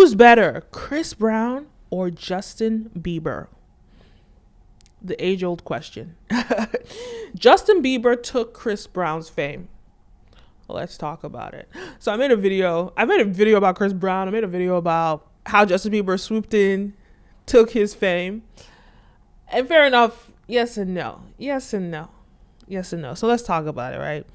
Who's better, Chris Brown or Justin Bieber? The age-old question. Justin Bieber took Chris Brown's fame. Let's talk about it. So I made a video about Chris Brown. I made a video about how Justin Bieber swooped in, took his fame. And fair enough, yes and no. Yes and no. Yes and no. So let's talk about it, right?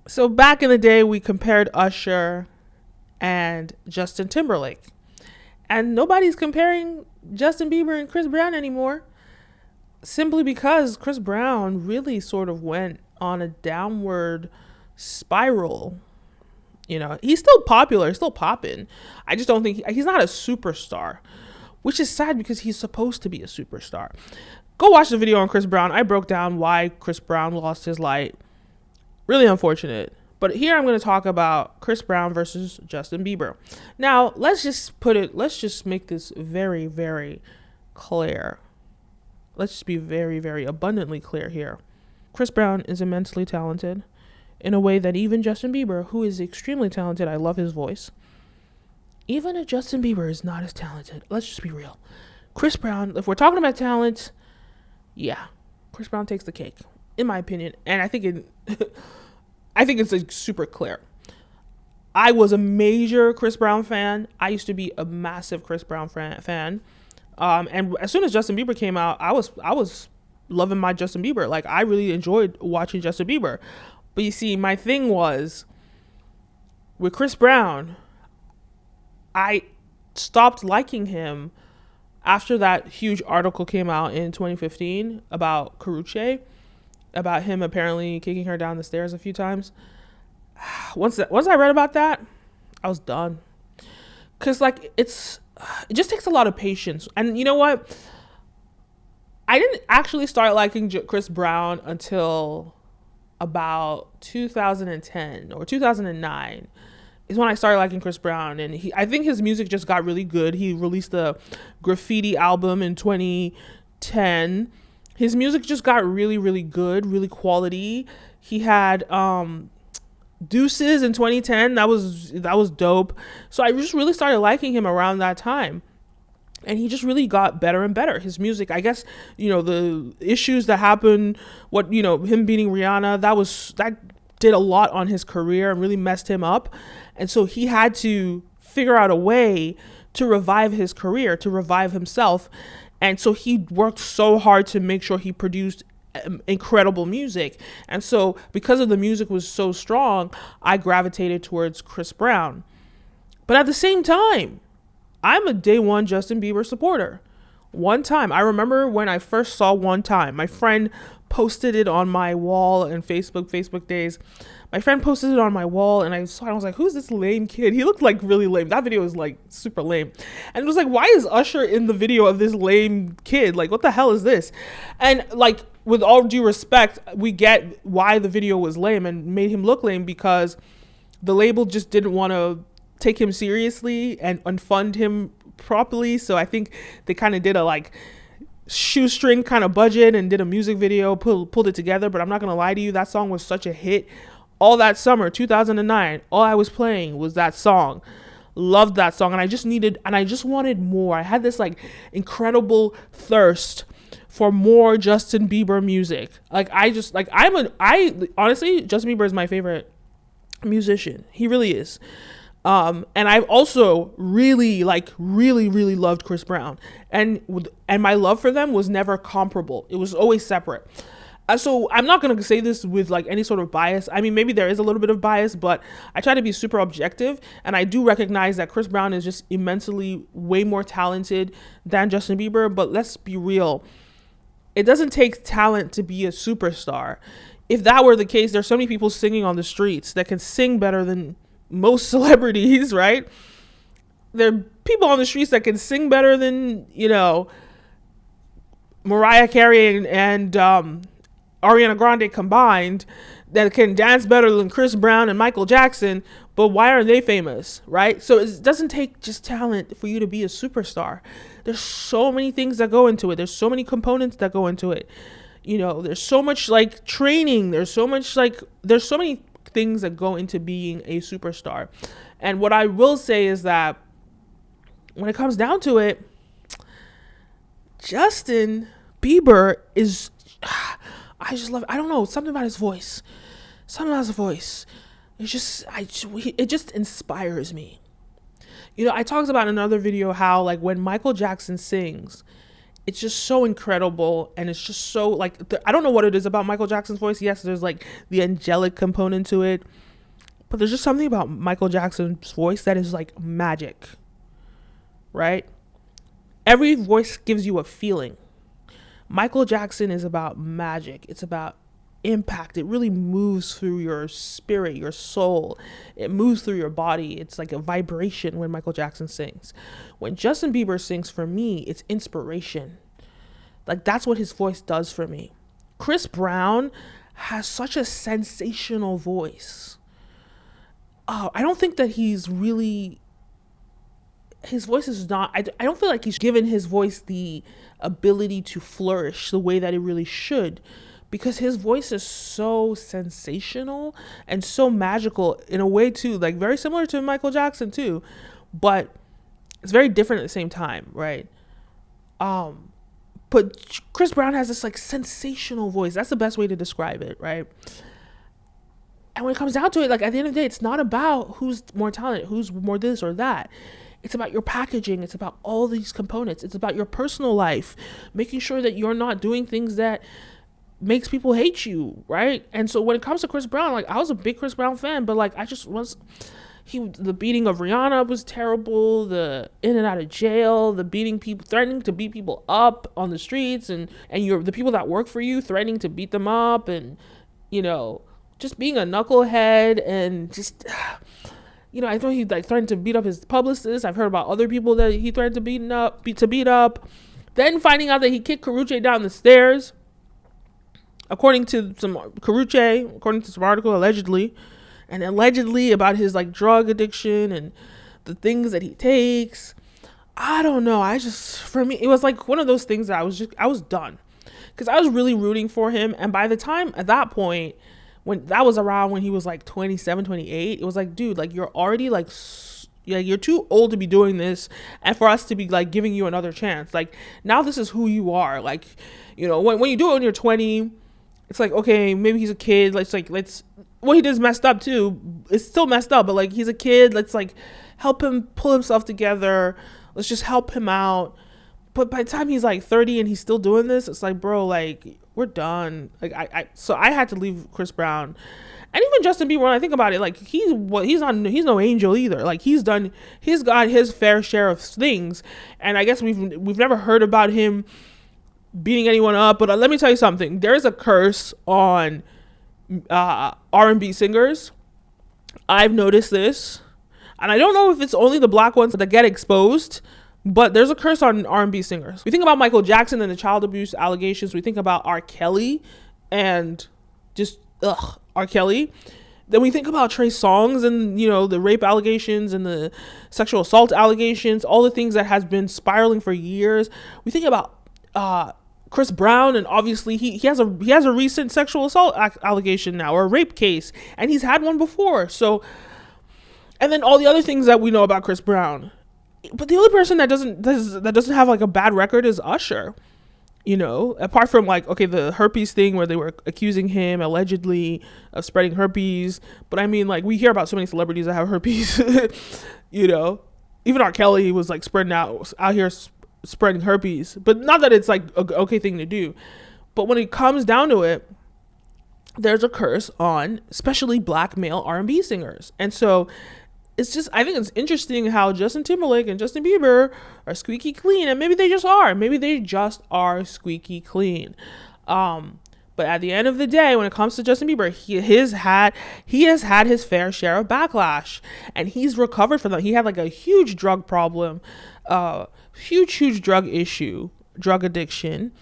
So back in the day, we compared Usher and Justin Timberlake. And nobody's comparing Justin Bieber and Chris Brown anymore. Simply because Chris Brown really sort of went on a downward spiral. You know, he's still popular, he's still popping. I just don't think he's not a superstar, which is sad because he's supposed to be a superstar. Go watch the video on Chris Brown. I broke down why Chris Brown lost his light. Really unfortunate. But here I'm going to talk about Chris Brown versus Justin Bieber. Now, let's just make this very, very clear. Let's just be very, very abundantly clear here. Chris Brown is immensely talented in a way that even Justin Bieber, who is extremely talented, I love his voice, even if Justin Bieber is not as talented, let's just be real. Chris Brown, if we're talking about talent, yeah, Chris Brown takes the cake, in my opinion. And I think it's like super clear. I was a major Chris Brown fan. I used to be a massive Chris Brown fan. And as soon as Justin Bieber came out, I was loving my Justin Bieber. Like, I really enjoyed watching Justin Bieber. But you see, my thing was, with Chris Brown, I stopped liking him after that huge article came out in 2015 about Karrueche, about him apparently kicking her down the stairs a few times. Once I read about that, I was done. Cause like it just takes a lot of patience. And you know what? I didn't actually start liking Chris Brown until about 2010 or 2009 is when I started liking Chris Brown. And I think his music just got really good. He released the Graffiti album in 2010. His music just got really, really good, really quality. He had Deuces in 2010. That was dope. So I just really started liking him around that time. And he just really got better and better. His music, I guess, you know, the issues that happened, him beating Rihanna, that did a lot on his career and really messed him up. And so he had to figure out a way to revive his career, to revive himself. And so he worked so hard to make sure he produced incredible music. And so because of the music was so strong, I gravitated towards Chris Brown. But at the same time, I'm a day one Justin Bieber supporter. One Time. I remember when I first saw One Time, my friend posted it on my wall in Facebook days. My friend posted it on my wall and I saw it. I was like, who's this lame kid? He looked like really lame. That video was like super lame. And it was like, why is Usher in the video of this lame kid? Like, what the hell is this? And like, with all due respect, we get why the video was lame and made him look lame, because the label just didn't want to take him seriously and fund him properly. So I think they kind of did a like shoestring kind of budget and did a music video, pulled it together. But I'm not gonna lie to you, that song was such a hit. All that summer 2009, all I was playing was that song. Loved that song, and I just wanted more. I had this like incredible thirst for more Justin Bieber music. Like, honestly, Justin Bieber is my favorite musician. He really is. And I've also really loved Chris Brown, and my love for them was never comparable. It was always separate. So I'm not going to say this with like any sort of bias. I mean, maybe there is a little bit of bias, but I try to be super objective. And I do recognize that Chris Brown is just immensely way more talented than Justin Bieber. But let's be real. It doesn't take talent to be a superstar. If that were the case, there's so many people singing on the streets that can sing better than most celebrities, right? There are people on the streets that can sing better than, Mariah Carey and Ariana Grande combined, that can dance better than Chris Brown and Michael Jackson, but why are they famous, right? So it doesn't take just talent for you to be a superstar. There's so many things that go into it. There's so many components that go into it. There's so much like training. There's so many things that go into being a superstar. And what I will say is that when it comes down to it, Justin Bieber is, I just love, I don't know, something about his voice. Something about his voice. It just inspires me. You know, I talked about in another video how, like, when Michael Jackson sings, it's just so incredible, and it's just so, like, I don't know what it is about Michael Jackson's voice. Yes, there's, like, the angelic component to it, but there's just something about Michael Jackson's voice that is, like, magic, right? Every voice gives you a feeling. Michael Jackson is about magic. It's about impact. It really moves through your spirit, your soul. It moves through your body. It's like a vibration when Michael Jackson sings. When Justin Bieber sings, for me, it's inspiration. Like, that's what his voice does for me. Chris Brown has such a sensational voice. I don't think that he's really, his voice is not, I don't feel like he's given his voice the ability to flourish the way that it really should, because his voice is so sensational and so magical in a way too, like very similar to Michael Jackson too, but it's very different at the same time, right? But Chris Brown has this like sensational voice. That's the best way to describe it, right? And when it comes down to it, like at the end of the day, it's not about who's more talented, who's more this or that. It's about your packaging. It's about all these components. It's about your personal life, making sure that you're not doing things that makes people hate you, right? And so when it comes to Chris Brown, like I was a big Chris Brown fan, but like the beating of Rihanna was terrible. The in and out of jail, the beating people, threatening to beat people up on the streets, and the people that work for you threatening to beat them up, and you know, just being a knucklehead, and just, you know, I thought he like threatened to beat up his publicist. I've heard about other people that he threatened to beat up. Then finding out that he kicked Karrueche down the stairs, according to some article, allegedly about his like drug addiction and the things that he takes. I don't know. For me, it was like one of those things that I was done, because I was really rooting for him. And by the time at that point, when that was around when he was like 27, 28, it was like, dude, like you're already like, you're too old to be doing this, and for us to be like giving you another chance. Like now this is who you are. Like, you know, when you do it when you're 20, it's like, okay, maybe he's a kid. Let's what he did is messed up too. It's still messed up, but like he's a kid. Let's like help him pull himself together. Let's just help him out. But by the time he's like 30 and he's still doing this, it's like, bro, like we're done. Like so I had to leave Chris Brown. And even Justin Bieber, when I think about it, like he's no angel either. Like he's got his fair share of things, and I guess we've never heard about him beating anyone up. But let me tell you something. There is a curse on R&B singers. I've noticed this, and I don't know if it's only the black ones that get exposed, but there's a curse on R&B singers. We think about Michael Jackson and the child abuse allegations. We think about R. Kelly and just R. Kelly. Then we think about Trey Songz and, you know, the rape allegations and the sexual assault allegations, all the things that has been spiraling for years. We think about Chris Brown, and obviously he has a recent sexual assault allegation now, or a rape case, and he's had one before. So, and then all the other things that we know about Chris Brown. But the only person that doesn't have like a bad record is Usher. You know, apart from like, okay, the herpes thing where they were accusing him allegedly of spreading herpes. But I mean, like, we hear about so many celebrities that have herpes. You know, even R. Kelly was like out here spreading herpes. But not that it's like a okay thing to do. But when it comes down to it, there's a curse on especially black male R&B singers. And so it's just, I think it's interesting how Justin Timberlake and Justin Bieber are squeaky clean, and maybe they just are squeaky clean. But at the end of the day, when it comes to Justin Bieber, he has had his fair share of backlash, and he's recovered from that. He had like a huge drug problem, huge drug issue, drug addiction,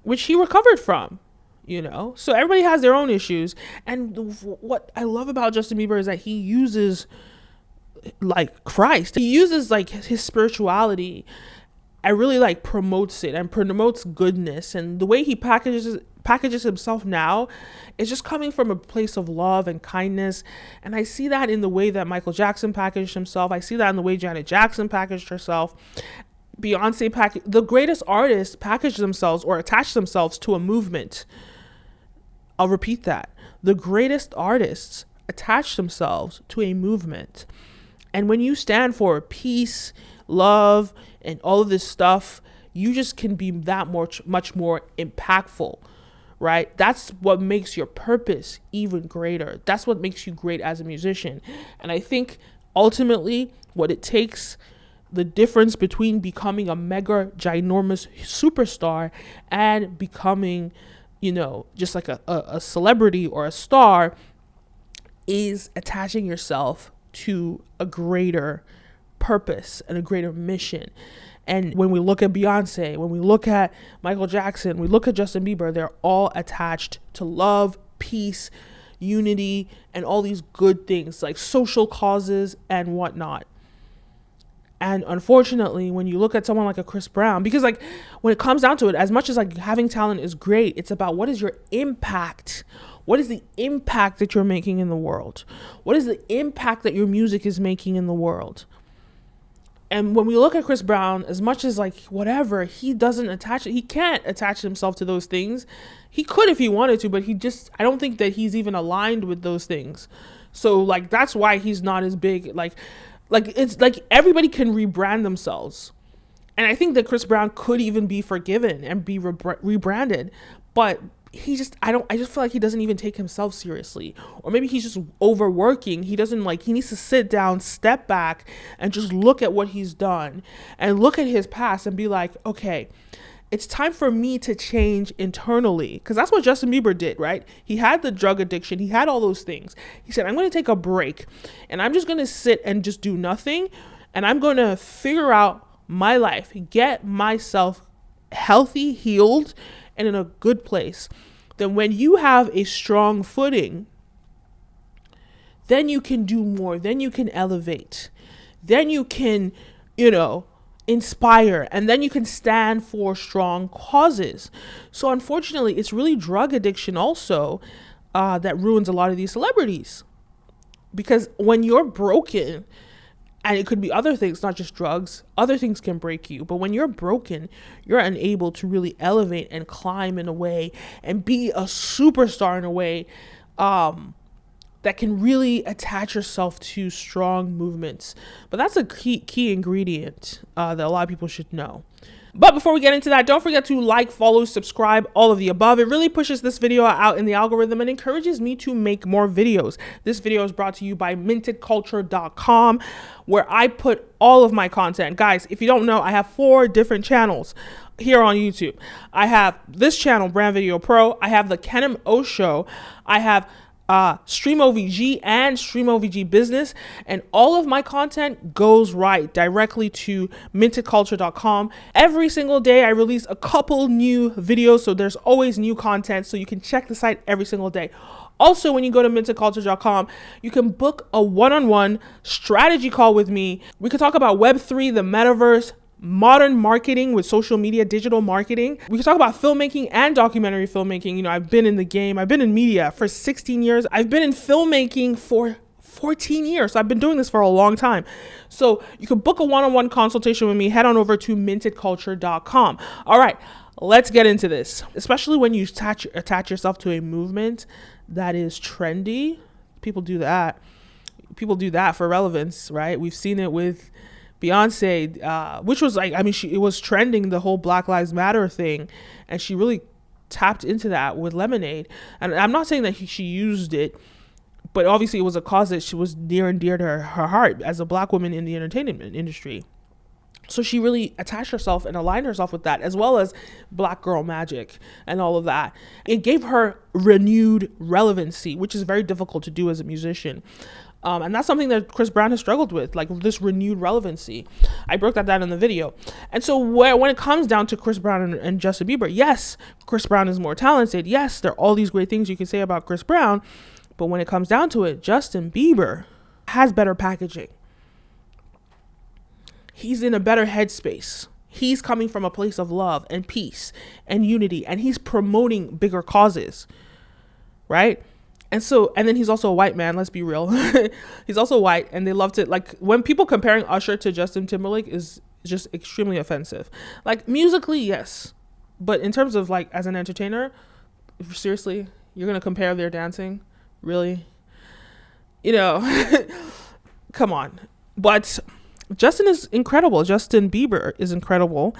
which he recovered from. You know, so everybody has their own issues, and what I love about Justin Bieber is that he uses like Christ. He uses like his spirituality I really like promotes it and promotes goodness. And the way he packages himself now is just coming from a place of love and kindness. And I see that in the way that Michael Jackson packaged himself. I see that in the way Janet Jackson packaged herself. Beyonce the greatest artists package themselves or attach themselves to a movement. I'll repeat that. The greatest artists attach themselves to a movement. And when you stand for peace, love, and all of this stuff, you just can be that much more impactful, right? That's what makes your purpose even greater. That's what makes you great as a musician. And I think ultimately what it takes, the difference between becoming a mega ginormous superstar and becoming, just like a celebrity or a star, is attaching yourself to a greater purpose and a greater mission. And when we look at Beyonce, when we look at Michael Jackson, we look at Justin Bieber, they're all attached to love, peace, unity, and all these good things like social causes and whatnot. And unfortunately, when you look at someone like a Chris Brown, because like when it comes down to it, as much as like having talent is great, it's about what is your impact? What is the impact that you're making in the world? What is the impact that your music is making in the world? And when we look at Chris Brown, as much as like whatever, he can't attach himself to those things. He could if he wanted to, but I don't think that he's even aligned with those things. So like, that's why he's not as big. Like it's like everybody can rebrand themselves. And I think that Chris Brown could even be forgiven and be rebranded, but I just feel like he doesn't even take himself seriously. Or maybe he's just overworking. He needs to sit down, step back, and just look at what he's done and look at his past and be like, okay, it's time for me to change internally. Because that's what Justin Bieber did, right? He had the drug addiction. He had all those things. He said, I'm going to take a break and I'm just going to sit and just do nothing. And I'm going to figure out my life, get myself healthy, healed, and in a good place. Then when you have a strong footing, then you can do more. Then you can elevate. Then you can, inspire. And then you can stand for strong causes. So unfortunately, it's really drug addiction also that ruins a lot of these celebrities. Because when you're broken, and it could be other things, not just drugs. Other things can break you. But when you're broken, you're unable to really elevate and climb in a way and be a superstar in a way that can really attach yourself to strong movements. But that's a key ingredient that a lot of people should know. But before we get into that, don't forget to like, follow, subscribe, all of the above. It really pushes this video out in the algorithm and encourages me to make more videos. This video is brought to you by mintedculture.com, where I put all of my content. Guys, if you don't know, I have 4 different channels here on YouTube. I have this channel, Brand Video Pro. I have the Kenim O Show. I have Stream OVG and Stream OVG Business, and all of my content goes right directly to mintedculture.com. Every single day I release a couple new videos, so there's always new content, so you can check the site every single day. Also, when you go to mintedculture.com, you can book a one-on-one strategy call with me. We could talk about Web3, the metaverse, modern marketing with social media, digital marketing. We can talk about filmmaking and documentary filmmaking. I've been in the game. I've been in media for 16 years. I've been in filmmaking for 14 years. So I've been doing this for a long time. So you can book a one-on-one consultation with me. Head on over to mintedculture.com. All right, let's get into this. Especially when you attach yourself to a movement that is trendy. People do that. People do that for relevance, right? We've seen it with Beyonce, which was like, it was trending, the whole Black Lives Matter thing, and she really tapped into that with Lemonade. And I'm not saying that she used it, but obviously it was a cause that she was near and dear to her heart as a Black woman in the entertainment industry. So she really attached herself and aligned herself with that, as well as Black Girl Magic and all of that. It gave her renewed relevancy, which is very difficult to do as a musician. And that's something that Chris Brown has struggled with, like this renewed relevancy. I broke that down in the video. And so when it comes down to Chris Brown and Justin Bieber, yes, Chris Brown is more talented. Yes, there are all these great things you can say about Chris Brown. But when it comes down to it, Justin Bieber has better packaging. He's in a better headspace. He's coming from a place of love and peace and unity, and he's promoting bigger causes, right? And then he's also a white man, let's be real. He's also white, and they love to, like, when people comparing Usher to Justin Timberlake is just extremely offensive. Like, musically, yes, but in terms of, like, as an entertainer, seriously, you're gonna compare their dancing? Really? You know, come on. But Justin is incredible. Justin Bieber is incredible.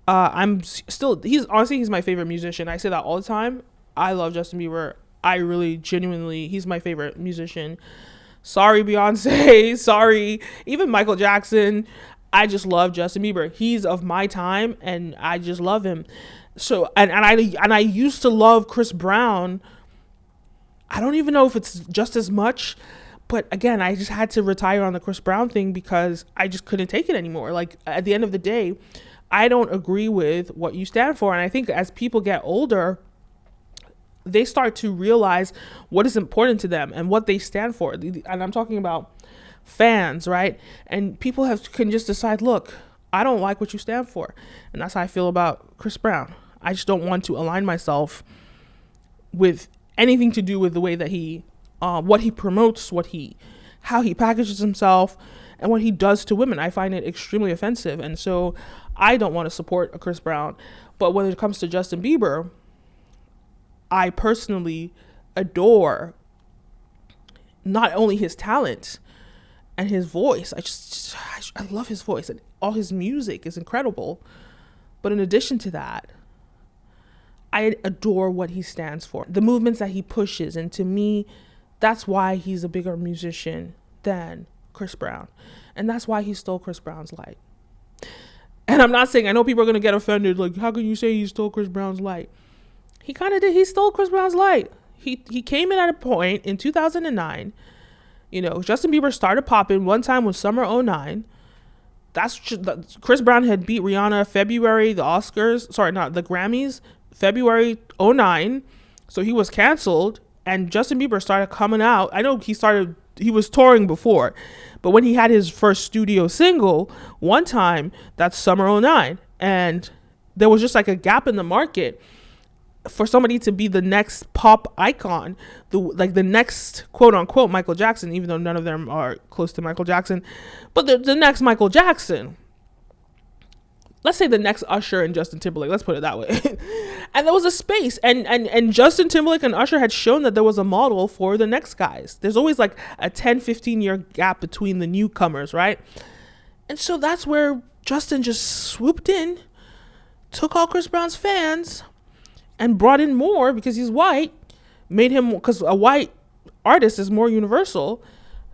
He's my favorite musician. I say that all the time. I love Justin Bieber. I really genuinely, he's my favorite musician. Sorry, Beyonce. Sorry, even Michael Jackson. I just love Justin Bieber. He's of my time, and I just love him. So, and I used to love Chris Brown. I don't even know if it's just as much, but again, I just had to retire on the Chris Brown thing because I just couldn't take it anymore. Like, at the end of the day, I don't agree with what you stand for. And I think as people get older, they start to realize what is important to them and what they stand for. And I'm talking about fans, right? And people can just decide, look, I don't like what you stand for. And that's how I feel about Chris Brown. I just don't want to align myself with anything to do with the way that what he promotes, how he packages himself, and what he does to women. I find it extremely offensive. And so I don't want to support a Chris Brown. But when it comes to Justin Bieber, I personally adore not only his talent and his voice. I love his voice, and all his music is incredible. But in addition to that, I adore what he stands for, the movements that he pushes. And to me, that's why he's a bigger musician than Chris Brown. And that's why he stole Chris Brown's light. And I'm not saying, I know people are going to get offended. Like, how can you say he stole Chris Brown's light? He kind of did. He stole Chris Brown's light. He came in at a point in 2009. You know, Justin Bieber started popping one time with Summer '09. Chris Brown had beat Rihanna February, the Grammys, February '09. So he was canceled, and Justin Bieber started coming out. I know he was touring before, but when he had his first studio single one time, that's Summer '09. And there was just like a gap in the market for somebody to be the next pop icon, the next quote unquote Michael Jackson, even though none of them are close to Michael Jackson, but the next Michael Jackson. Let's say the next Usher and Justin Timberlake. Let's put it that way. And there was a space, and Justin Timberlake and Usher had shown that there was a model for the next guys. There's always like a 10-15 year gap between the newcomers, right? And so that's where Justin just swooped in, took all Chris Brown's fans, and brought in more because he's white, because a white artist is more universal.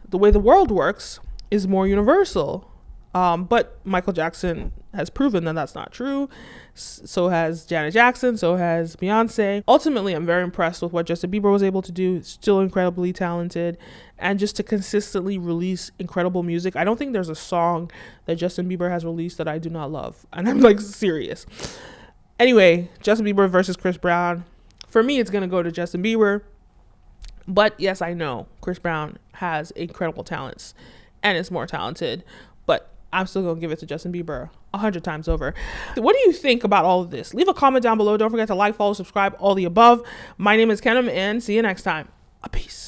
The way the world works is more universal. But Michael Jackson has proven that that's not true. So has Janet Jackson. So has Beyonce. Ultimately, I'm very impressed with what Justin Bieber was able to do. Still incredibly talented. And just to consistently release incredible music. I don't think there's a song that Justin Bieber has released that I do not love. And I'm like serious. Anyway, Justin Bieber versus Chris Brown. For me, it's going to go to Justin Bieber. But yes, I know Chris Brown has incredible talents and is more talented. But I'm still going to give it to Justin Bieber 100 times over. What do you think about all of this? Leave a comment down below. Don't forget to like, follow, subscribe, all the above. My name is Kenim, and see you next time. Peace.